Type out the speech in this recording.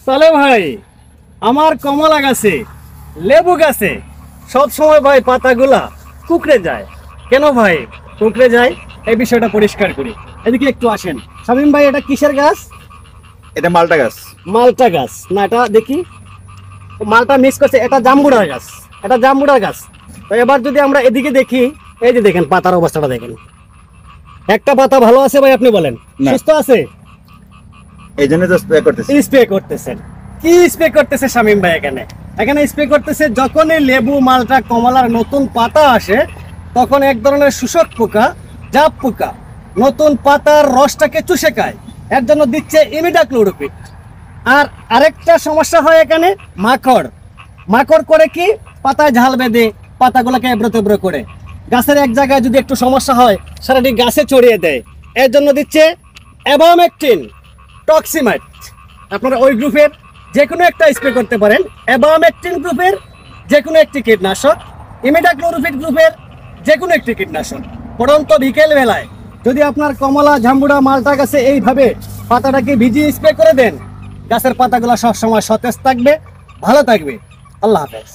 তাহলে ভাই আমার কমলা গাছে লেবু গাছে সব সময় ভাই পাতাগুলা কুকড়ে যায় কেন ভাই কুকড়ে যায় এই বিষয়টা পরিষ্কার করি। এদিকে একটু আসেন শামীম ভাই, এটা কিসের গাছ? এটা মালটা গাছ। মালটা গাছ না, এটা দেখি মালটা মিক্স করছে, এটা জাম্বুরার গাছ, এটা জাম্বুরার গাছ। তো এবার যদি আমরা এদিকে দেখি, এই যে দেখেন পাতার অবস্থাটা দেখেন, একটা পাতা ভালো আছে ভাই আপনি বলেন? না। সুস্থ আছে? এই জন্য তো স্প্রে করতেছি। স্প্রে করতেছেন? কি স্প্রে করতেছে শামীম ভাই? এখানে এখানে স্প্রে করতেছে যখনই লেবু মালটা কমলার নতুন পাতা আসে তখন এক ধরনের শোষক পোকা, জাপ পোকা নতুন পাতার রসটাকে চুষে খায়, এর জন্য দিচ্ছে ইমিডাক্লোরোপিড। আর আরেকটা সমস্যা হয় এখানে মাকড়। মাকড় করে কি, পাতায় ঝাল বেঁধে পাতাগুলোকে এবড়ো তেবড়ো করে, গাছের এক জায়গায় যদি একটু সমস্যা হয় সারাটি গাছে ছড়িয়ে দেয়, এর জন্য দিচ্ছে অ্যাবামেকটিন, টক্সিমাইট। আপনারা ওই গ্রুপের যে কোনো একটা স্প্রে করতে পারেন, অ্যাবামেকটিন গ্রুপের যে কোনো একটি কীটনাশক, ইমিডাক্লোরোপিড গ্রুপের যে কোনো একটি কীটনাশক। পরন্ত বিকেল বেলায় যদি আপনার কমলা জাম্বুরা মালটা গাছে এইভাবে পাতাটাকে ভিজিয়ে স্প্রে করে দেন, গাছের পাতাগুলো সবসময় সতেজ থাকবে, ভালো থাকবে। আল্লাহ হাফেজ।